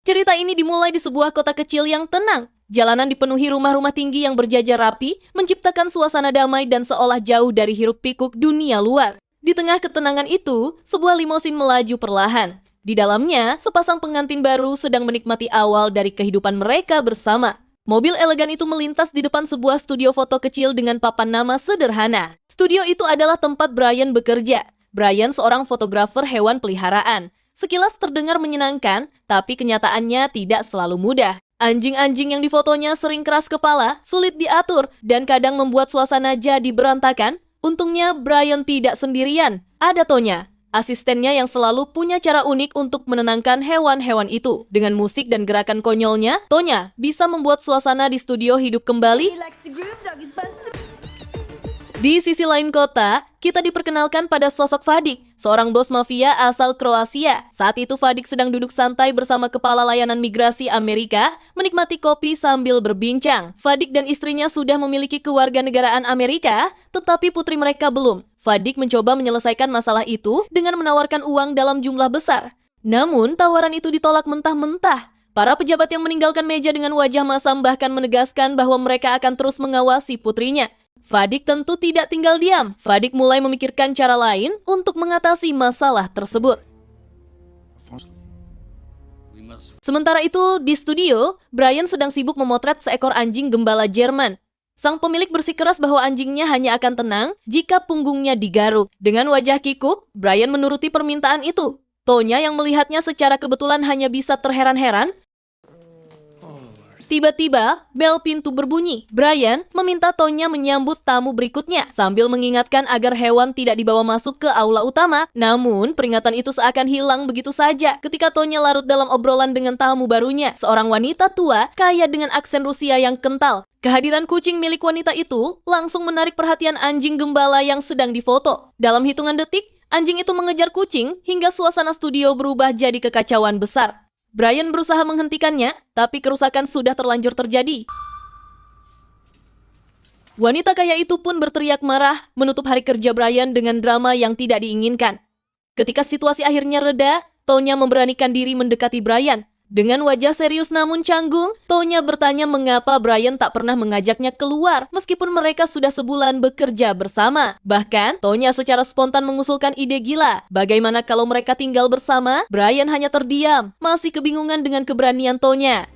Cerita ini dimulai di sebuah kota kecil yang tenang. Jalanan dipenuhi rumah-rumah tinggi yang berjajar rapi, menciptakan suasana damai dan seolah jauh dari hiruk-pikuk dunia luar. Di tengah ketenangan itu, sebuah limosin melaju perlahan. Di dalamnya, sepasang pengantin baru sedang menikmati awal dari kehidupan mereka bersama. Mobil elegan itu melintas di depan sebuah studio foto kecil dengan papan nama sederhana. Studio itu adalah tempat Brian bekerja. Brian seorang fotografer hewan peliharaan. Sekilas terdengar menyenangkan, tapi kenyataannya tidak selalu mudah. Anjing-anjing yang difotonya sering keras kepala, sulit diatur, dan kadang membuat suasana jadi berantakan. Untungnya Brian tidak sendirian, ada Tonya, asistennya yang selalu punya cara unik untuk menenangkan hewan-hewan itu. Dengan musik dan gerakan konyolnya, Tonya bisa membuat suasana di studio hidup kembali. Di sisi lain kota, kita diperkenalkan pada sosok Vadik, seorang bos mafia asal Kroasia. Saat itu Vadik sedang duduk santai bersama kepala layanan migrasi Amerika, menikmati kopi sambil berbincang. Vadik dan istrinya sudah memiliki kewarganegaraan Amerika, tetapi putri mereka belum. Vadik mencoba menyelesaikan masalah itu dengan menawarkan uang dalam jumlah besar. Namun, tawaran itu ditolak mentah-mentah. Para pejabat yang meninggalkan meja dengan wajah masam bahkan menegaskan bahwa mereka akan terus mengawasi putrinya. Vadik tentu tidak tinggal diam. Vadik mulai memikirkan cara lain untuk mengatasi masalah tersebut. Sementara itu, di studio, Brian sedang sibuk memotret seekor anjing gembala Jerman. Sang pemilik bersikeras bahwa anjingnya hanya akan tenang jika punggungnya digaruk. Dengan wajah kikuk, Brian menuruti permintaan itu. Tonya yang melihatnya secara kebetulan hanya bisa terheran-heran. Tiba-tiba, bel pintu berbunyi. Brian meminta Tonya menyambut tamu berikutnya sambil mengingatkan agar hewan tidak dibawa masuk ke aula utama. Namun, peringatan itu seakan hilang begitu saja ketika Tonya larut dalam obrolan dengan tamu barunya, seorang wanita tua kaya dengan aksen Rusia yang kental. Kehadiran kucing milik wanita itu langsung menarik perhatian anjing gembala yang sedang difoto. Dalam hitungan detik, anjing itu mengejar kucing hingga suasana studio berubah jadi kekacauan besar. Brian berusaha menghentikannya, tapi kerusakan sudah terlanjur terjadi. Wanita kaya itu pun berteriak marah, menutup hari kerja Brian dengan drama yang tidak diinginkan. Ketika situasi akhirnya reda, Tonya memberanikan diri mendekati Brian. Dengan wajah serius namun canggung, Tonya bertanya mengapa Brian tak pernah mengajaknya keluar meskipun mereka sudah sebulan bekerja bersama. Bahkan, Tonya secara spontan mengusulkan ide gila. Bagaimana kalau mereka tinggal bersama? Brian hanya terdiam, masih kebingungan dengan keberanian Tonya.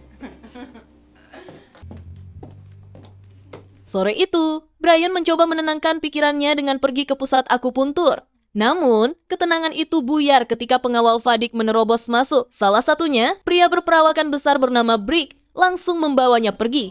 Sore itu, Brian mencoba menenangkan pikirannya dengan pergi ke pusat akupuntur. Namun, ketenangan itu buyar ketika pengawal Vadik menerobos masuk. Salah satunya, pria berperawakan besar bernama Brick, langsung membawanya pergi.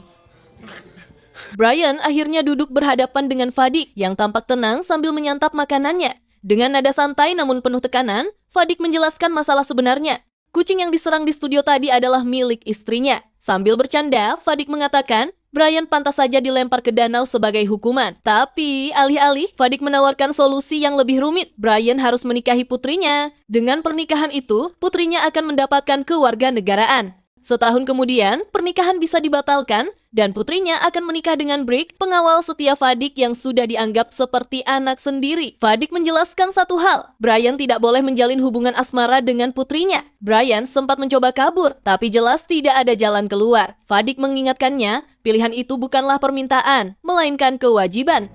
Brian akhirnya duduk berhadapan dengan Vadik yang tampak tenang sambil menyantap makanannya. Dengan nada santai namun penuh tekanan, Vadik menjelaskan masalah sebenarnya. Kucing yang diserang di studio tadi adalah milik istrinya. Sambil bercanda, Vadik mengatakan, Brian pantas saja dilempar ke danau sebagai hukuman. Tapi, alih-alih, Vadik menawarkan solusi yang lebih rumit. Brian harus menikahi putrinya. Dengan pernikahan itu, putrinya akan mendapatkan kewarganegaraan. Setahun kemudian, pernikahan bisa dibatalkan, dan putrinya akan menikah dengan Brick, pengawal setia Vadik yang sudah dianggap seperti anak sendiri. Vadik menjelaskan satu hal, Brian tidak boleh menjalin hubungan asmara dengan putrinya. Brian sempat mencoba kabur, tapi jelas tidak ada jalan keluar. Vadik mengingatkannya, pilihan itu bukanlah permintaan, melainkan kewajiban.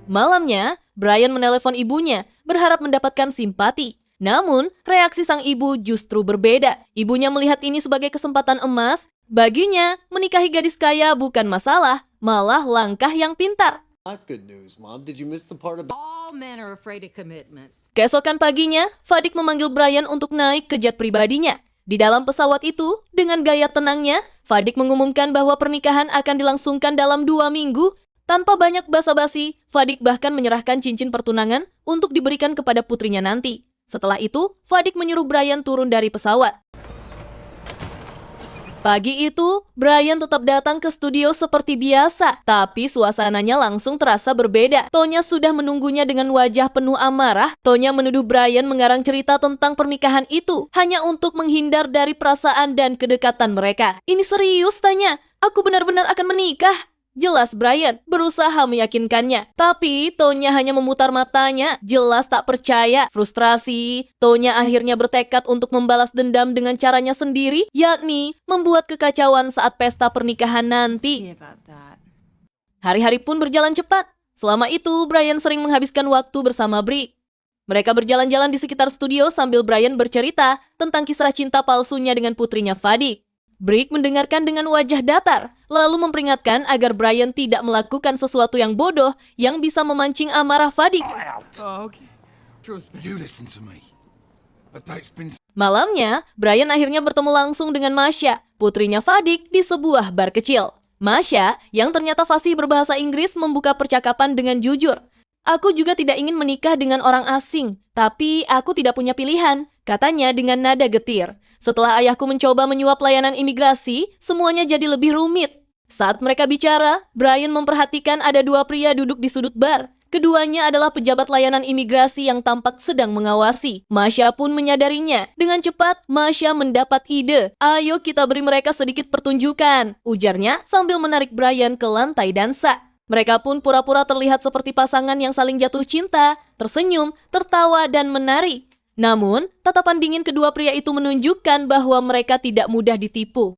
Malamnya, Brian menelepon ibunya, berharap mendapatkan simpati. Namun, reaksi sang ibu justru berbeda. Ibunya melihat ini sebagai kesempatan emas. Baginya, menikahi gadis kaya bukan masalah, malah langkah yang pintar. Not good news, Mom. Did you miss the part about All men are afraid of commitments. Keesokan paginya, Vadik memanggil Brian untuk naik ke jet pribadinya. Di dalam pesawat itu, dengan gaya tenangnya, Vadik mengumumkan bahwa pernikahan akan dilangsungkan dalam 2 minggu. Tanpa banyak basa-basi, Vadik bahkan menyerahkan cincin pertunangan untuk diberikan kepada putrinya nanti. Setelah itu, Vadik menyuruh Brian turun dari pesawat. Pagi itu, Brian tetap datang ke studio seperti biasa, tapi suasananya langsung terasa berbeda. Tonya sudah menunggunya dengan wajah penuh amarah. Tonya menuduh Brian mengarang cerita tentang pernikahan itu, hanya untuk menghindar dari perasaan dan kedekatan mereka. Ini serius, tanya? Aku benar-benar akan menikah? Jelas Brian berusaha meyakinkannya, tapi Tonya hanya memutar matanya, jelas tak percaya. Frustrasi, Tonya akhirnya bertekad untuk membalas dendam dengan caranya sendiri, yakni membuat kekacauan saat pesta pernikahan nanti. See about that. Hari-hari pun berjalan cepat. Selama itu, Brian sering menghabiskan waktu bersama Brick. Mereka berjalan-jalan di sekitar studio sambil Brian bercerita tentang kisah cinta palsunya dengan putrinya Vadik. Brick mendengarkan dengan wajah datar, lalu memperingatkan agar Brian tidak melakukan sesuatu yang bodoh yang bisa memancing amarah Vadik. Oh, okay. You listen to me. A date's been Malamnya, Brian akhirnya bertemu langsung dengan Masha, putrinya Vadik, di sebuah bar kecil. Masha, yang ternyata fasih berbahasa Inggris, membuka percakapan dengan jujur. Aku juga tidak ingin menikah dengan orang asing, tapi aku tidak punya pilihan, katanya dengan nada getir. Setelah ayahku mencoba menyuap layanan imigrasi, semuanya jadi lebih rumit. Saat mereka bicara, Brian memperhatikan ada dua pria duduk di sudut bar. Keduanya adalah pejabat layanan imigrasi yang tampak sedang mengawasi. Masha pun menyadarinya. Dengan cepat, Masha mendapat ide. Ayo kita beri mereka sedikit pertunjukan, ujarnya sambil menarik Brian ke lantai dansa. Mereka pun pura-pura terlihat seperti pasangan yang saling jatuh cinta, tersenyum, tertawa, dan menari. Namun, tatapan dingin kedua pria itu menunjukkan bahwa mereka tidak mudah ditipu.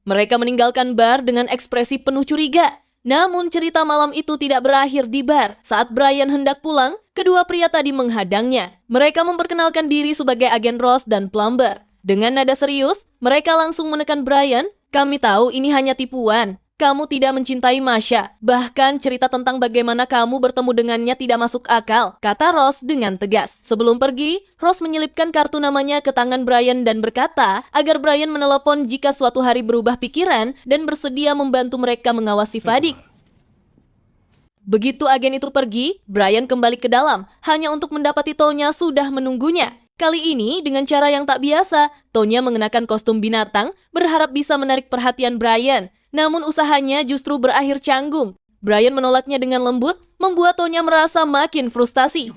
Mereka meninggalkan bar dengan ekspresi penuh curiga. Namun, cerita malam itu tidak berakhir di bar. Saat Brian hendak pulang, kedua pria tadi menghadangnya. Mereka memperkenalkan diri sebagai agen Ross dan plumber. Dengan nada serius, mereka langsung menekan Brian. Kami tahu ini hanya tipuan. Kamu tidak mencintai Masha. Bahkan cerita tentang bagaimana kamu bertemu dengannya tidak masuk akal, kata Ross dengan tegas. Sebelum pergi, Ross menyelipkan kartu namanya ke tangan Brian dan berkata agar Brian menelepon jika suatu hari berubah pikiran dan bersedia membantu mereka mengawasi Vadik. Begitu agen itu pergi, Brian kembali ke dalam, hanya untuk mendapati Tonya sudah menunggunya. Kali ini, dengan cara yang tak biasa, Tonya mengenakan kostum binatang, berharap bisa menarik perhatian Brian. Namun usahanya justru berakhir canggung. Brian menolaknya dengan lembut, membuat Tonya merasa makin frustasi.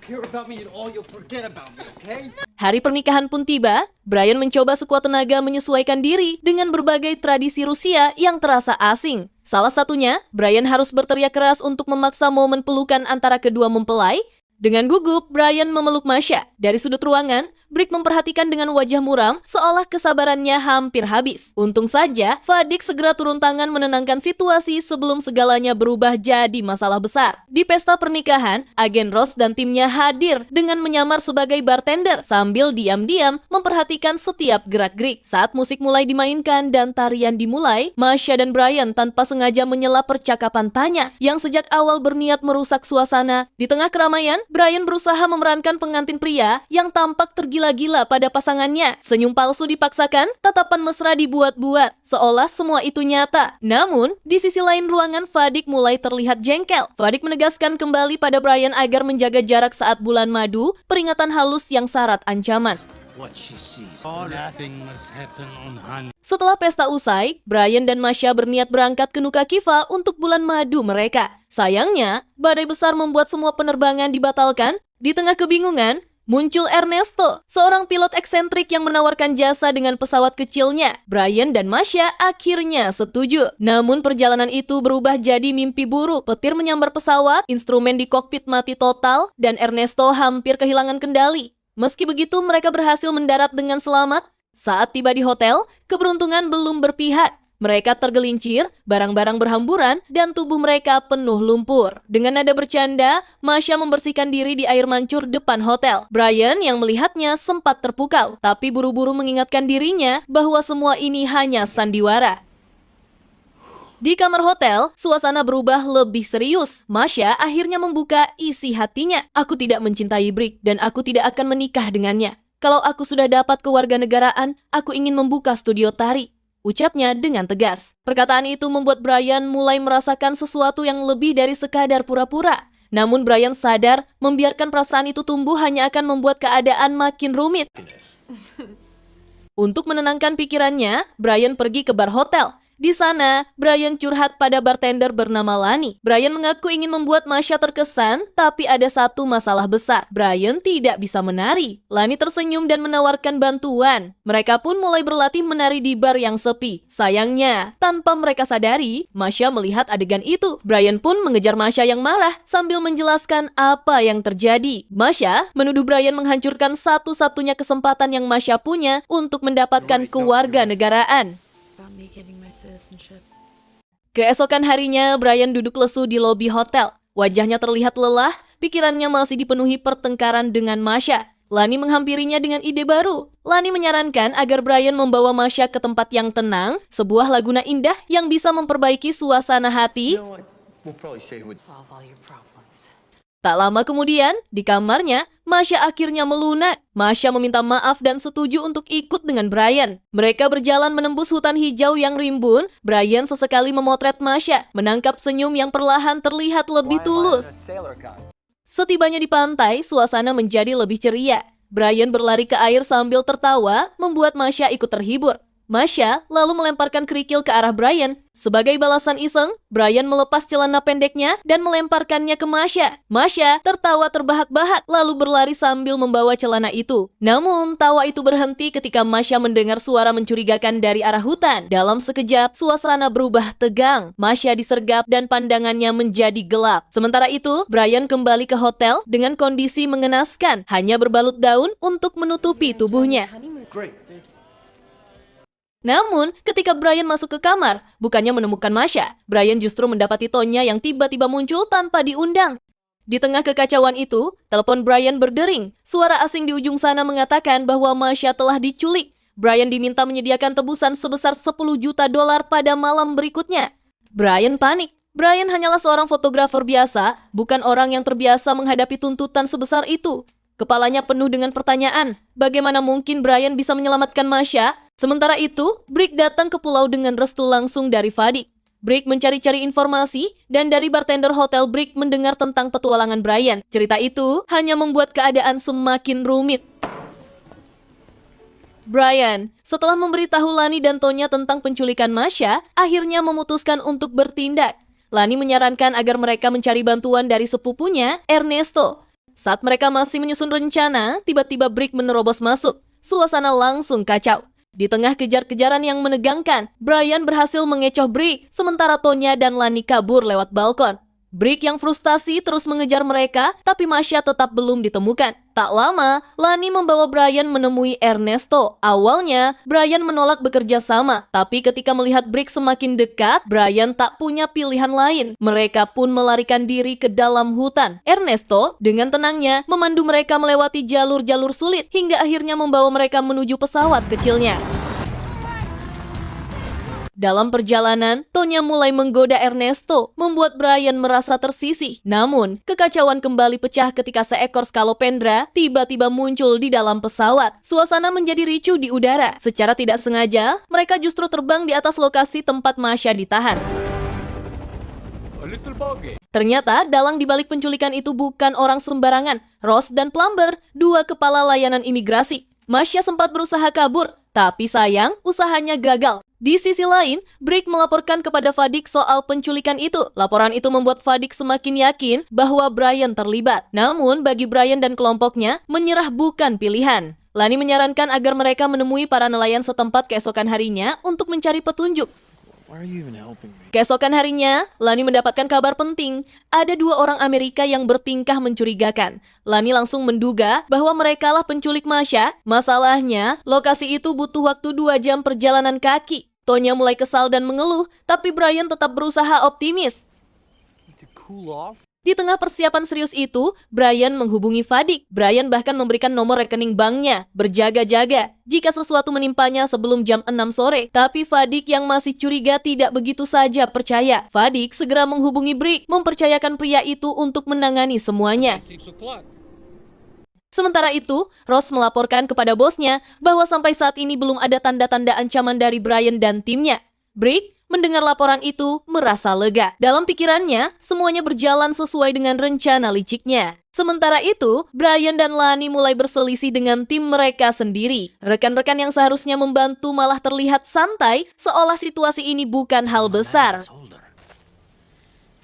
Hari pernikahan pun tiba. Brian mencoba sekuat tenaga menyesuaikan diri dengan berbagai tradisi Rusia yang terasa asing. Salah satunya, Brian harus berteriak keras untuk memaksa momen pelukan antara kedua mempelai. Dengan gugup, Brian memeluk Masha. Dari sudut ruangan, Brick memperhatikan dengan wajah muram seolah kesabarannya hampir habis. Untung saja, Vadik segera turun tangan menenangkan situasi sebelum segalanya berubah jadi masalah besar. Di pesta pernikahan, agen Ross dan timnya hadir dengan menyamar sebagai bartender sambil diam-diam memperhatikan setiap gerak-gerik. Saat musik mulai dimainkan dan tarian dimulai, Masha dan Brian tanpa sengaja menyela percakapan tanya yang sejak awal berniat merusak suasana. Di tengah keramaian, Brian berusaha memerankan pengantin pria yang tampak tergila-gila pada pasangannya. Senyum palsu dipaksakan, tatapan mesra dibuat-buat, seolah semua itu nyata. Namun, di sisi lain ruangan, Vadik mulai terlihat jengkel. Vadik menegaskan kembali pada Brian agar menjaga jarak saat bulan madu, peringatan halus yang syarat ancaman. What she sees, nothing must happen on honey. Setelah pesta usai, Brian dan Masha berniat berangkat ke Nuka Kiva untuk bulan madu mereka. Sayangnya, badai besar membuat semua penerbangan dibatalkan. Di tengah kebingungan, muncul Ernesto, seorang pilot eksentrik yang menawarkan jasa dengan pesawat kecilnya. Brian dan Masha akhirnya setuju. Namun perjalanan itu berubah jadi mimpi buruk. Petir menyambar pesawat, instrumen di kokpit mati total, dan Ernesto hampir kehilangan kendali. Meski begitu, mereka berhasil mendarat dengan selamat. Saat tiba di hotel, keberuntungan belum berpihak. Mereka tergelincir, barang-barang berhamburan, dan tubuh mereka penuh lumpur. Dengan nada bercanda, Masha membersihkan diri di air mancur depan hotel. Brian yang melihatnya sempat terpukau, tapi buru-buru mengingatkan dirinya bahwa semua ini hanya sandiwara. Di kamar hotel, suasana berubah lebih serius. Masha akhirnya membuka isi hatinya. Aku tidak mencintai Brick dan aku tidak akan menikah dengannya. Kalau aku sudah dapat kewarganegaraan, aku ingin membuka studio tari, ucapnya dengan tegas. Perkataan itu membuat Brian mulai merasakan sesuatu yang lebih dari sekadar pura-pura. Namun Brian sadar membiarkan perasaan itu tumbuh hanya akan membuat keadaan makin rumit. Untuk menenangkan pikirannya, Brian pergi ke bar hotel. Di sana, Brian curhat pada bartender bernama Lani. Brian mengaku ingin membuat Masha terkesan, tapi ada satu masalah besar. Brian tidak bisa menari. Lani tersenyum dan menawarkan bantuan. Mereka pun mulai berlatih menari di bar yang sepi. Sayangnya, tanpa mereka sadari, Masha melihat adegan itu. Brian pun mengejar Masha yang marah sambil menjelaskan apa yang terjadi. Masha menuduh Brian menghancurkan satu-satunya kesempatan yang Masha punya untuk mendapatkan kewarganegaraan. Keesokan harinya, Brian duduk lesu di lobi hotel. Wajahnya terlihat lelah, pikirannya masih dipenuhi pertengkaran dengan Masha. Lani menghampirinya dengan ide baru. Lani menyarankan agar Brian membawa Masha ke tempat yang tenang, sebuah laguna indah yang bisa memperbaiki suasana hati. Tak lama kemudian, di kamarnya, Masha akhirnya melunak. Masha meminta maaf dan setuju untuk ikut dengan Brian. Mereka berjalan menembus hutan hijau yang rimbun. Brian sesekali memotret Masha, menangkap senyum yang perlahan terlihat lebih tulus. Setibanya di pantai, suasana menjadi lebih ceria. Brian berlari ke air sambil tertawa, membuat Masha ikut terhibur. Masha lalu melemparkan kerikil ke arah Brian. Sebagai balasan iseng, Brian melepas celana pendeknya dan melemparkannya ke Masha. Masha tertawa terbahak-bahak lalu berlari sambil membawa celana itu. Namun, tawa itu berhenti ketika Masha mendengar suara mencurigakan dari arah hutan. Dalam sekejap, suasana berubah tegang. Masha disergap dan pandangannya menjadi gelap. Sementara itu, Brian kembali ke hotel dengan kondisi mengenaskan, hanya berbalut daun untuk menutupi tubuhnya. Namun, ketika Brian masuk ke kamar, bukannya menemukan Masha, Brian justru mendapati Tonya yang tiba-tiba muncul tanpa diundang. Di tengah kekacauan itu, telepon Brian berdering. Suara asing di ujung sana mengatakan bahwa Masha telah diculik. Brian diminta menyediakan tebusan sebesar $10 juta pada malam berikutnya. Brian panik. Brian hanyalah seorang fotografer biasa, bukan orang yang terbiasa menghadapi tuntutan sebesar itu. Kepalanya penuh dengan pertanyaan, bagaimana mungkin Brian bisa menyelamatkan Masha? Sementara itu, Brick datang ke pulau dengan restu langsung dari Vadik. Brick mencari-cari informasi, dan dari bartender hotel Brick mendengar tentang petualangan Brian. Cerita itu hanya membuat keadaan semakin rumit. Brian, setelah memberitahu Lani dan Tonya tentang penculikan Masha, akhirnya memutuskan untuk bertindak. Lani menyarankan agar mereka mencari bantuan dari sepupunya, Ernesto. Saat mereka masih menyusun rencana, tiba-tiba Brick menerobos masuk. Suasana langsung kacau. Di tengah kejar-kejaran yang menegangkan, Brian berhasil mengecoh Brick, sementara Tonya dan Lani kabur lewat balkon. Brick yang frustasi terus mengejar mereka, tapi Masha tetap belum ditemukan. Tak lama, Lani membawa Brian menemui Ernesto. Awalnya, Brian menolak bekerja sama, tapi ketika melihat Brick semakin dekat, Brian tak punya pilihan lain. Mereka pun melarikan diri ke dalam hutan. Ernesto dengan tenangnya memandu mereka melewati jalur-jalur sulit, hingga akhirnya membawa mereka menuju pesawat kecilnya. Dalam perjalanan, Tonya mulai menggoda Ernesto, membuat Brian merasa tersisih. Namun, kekacauan kembali pecah ketika seekor skalopendra tiba-tiba muncul di dalam pesawat. Suasana menjadi ricuh di udara. Secara tidak sengaja, mereka justru terbang di atas lokasi tempat Masha ditahan. Ternyata, dalang dibalik penculikan itu bukan orang sembarangan. Ross dan Plumber, dua kepala layanan imigrasi. Masha sempat berusaha kabur, tapi sayang, usahanya gagal. Di sisi lain, Brick melaporkan kepada Vadik soal penculikan itu. Laporan itu membuat Vadik semakin yakin bahwa Brian terlibat. Namun, bagi Brian dan kelompoknya, menyerah bukan pilihan. Lani menyarankan agar mereka menemui para nelayan setempat keesokan harinya untuk mencari petunjuk. Keesokan harinya, Lani mendapatkan kabar penting. Ada dua orang Amerika yang bertingkah mencurigakan. Lani langsung menduga bahwa merekalah penculik Masha. Masalahnya, lokasi itu butuh waktu 2 jam perjalanan kaki. Tonya mulai kesal dan mengeluh, tapi Brian tetap berusaha optimis. Di tengah persiapan serius itu, Brian menghubungi Vadik. Brian bahkan memberikan nomor rekening banknya, berjaga-jaga jika sesuatu menimpanya sebelum jam 6 sore. Tapi Vadik yang masih curiga tidak begitu saja percaya. Vadik segera menghubungi Brick, mempercayakan pria itu untuk menangani semuanya. Sementara itu, Ross melaporkan kepada bosnya bahwa sampai saat ini belum ada tanda-tanda ancaman dari Brian dan timnya. Brick mendengar laporan itu merasa lega. Dalam pikirannya, semuanya berjalan sesuai dengan rencana liciknya. Sementara itu, Brian dan Lani mulai berselisih dengan tim mereka sendiri. Rekan-rekan yang seharusnya membantu malah terlihat santai, seolah situasi ini bukan hal besar.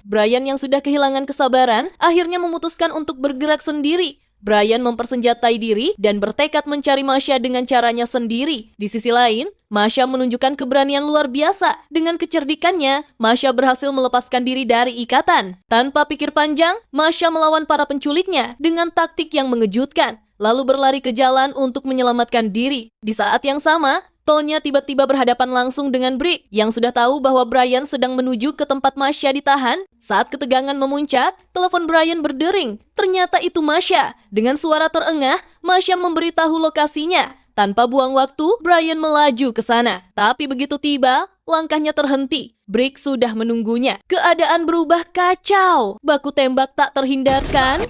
Brian yang sudah kehilangan kesabaran, akhirnya memutuskan untuk bergerak sendiri. Brian mempersenjatai diri dan bertekad mencari Masha dengan caranya sendiri. Di sisi lain, Masha menunjukkan keberanian luar biasa. Dengan kecerdikannya, Masha berhasil melepaskan diri dari ikatan. Tanpa pikir panjang, Masha melawan para penculiknya dengan taktik yang mengejutkan, lalu berlari ke jalan untuk menyelamatkan diri. Di saat yang sama, Tonya tiba-tiba berhadapan langsung dengan Brick yang sudah tahu bahwa Brian sedang menuju ke tempat Masha ditahan. Saat ketegangan memuncak, telepon Brian berdering. Ternyata itu Masha. Dengan suara terengah, Masha memberitahu lokasinya. Tanpa buang waktu, Brian melaju ke sana. Tapi begitu tiba, langkahnya terhenti. Brick sudah menunggunya. Keadaan berubah kacau. Baku tembak tak terhindarkan.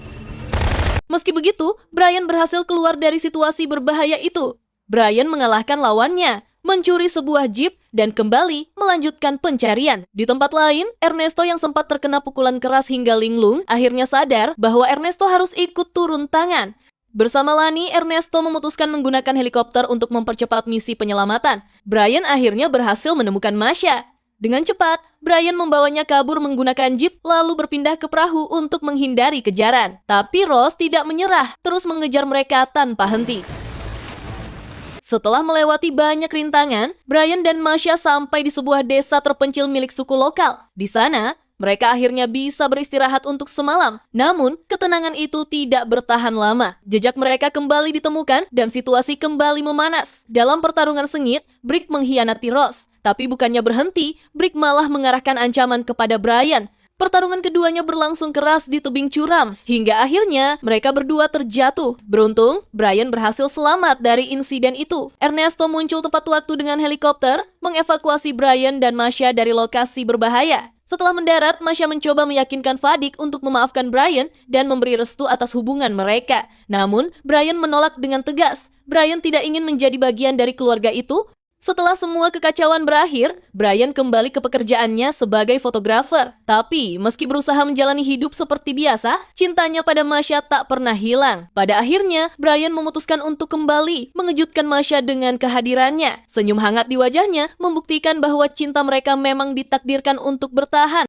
Meski begitu, Brian berhasil keluar dari situasi berbahaya itu. Brian mengalahkan lawannya, mencuri sebuah jeep, dan kembali melanjutkan pencarian. Di tempat lain, Ernesto yang sempat terkena pukulan keras hingga linglung, akhirnya sadar bahwa Ernesto harus ikut turun tangan. Bersama Lani, Ernesto memutuskan menggunakan helikopter untuk mempercepat misi penyelamatan. Brian akhirnya berhasil menemukan Masha. Dengan cepat, Brian membawanya kabur menggunakan jeep lalu berpindah ke perahu untuk menghindari kejaran. Tapi Ross tidak menyerah, terus mengejar mereka tanpa henti. Setelah melewati banyak rintangan, Brian dan Masha sampai di sebuah desa terpencil milik suku lokal. Di sana, mereka akhirnya bisa beristirahat untuk semalam. Namun, ketenangan itu tidak bertahan lama. Jejak mereka kembali ditemukan dan situasi kembali memanas. Dalam pertarungan sengit, Brick mengkhianati Ross. Tapi bukannya berhenti, Brick malah mengarahkan ancaman kepada Brian. Pertarungan keduanya berlangsung keras di tebing curam, hingga akhirnya mereka berdua terjatuh. Beruntung, Brian berhasil selamat dari insiden itu. Ernesto muncul tepat waktu dengan helikopter, mengevakuasi Brian dan Masha dari lokasi berbahaya. Setelah mendarat, Masha mencoba meyakinkan Vadik untuk memaafkan Brian dan memberi restu atas hubungan mereka. Namun, Brian menolak dengan tegas. Brian tidak ingin menjadi bagian dari keluarga itu. Setelah semua kekacauan berakhir, Brian kembali ke pekerjaannya sebagai fotografer. Tapi, meski berusaha menjalani hidup seperti biasa, cintanya pada Masha tak pernah hilang. Pada akhirnya, Brian memutuskan untuk kembali, mengejutkan Masha dengan kehadirannya. Senyum hangat di wajahnya membuktikan bahwa cinta mereka memang ditakdirkan untuk bertahan.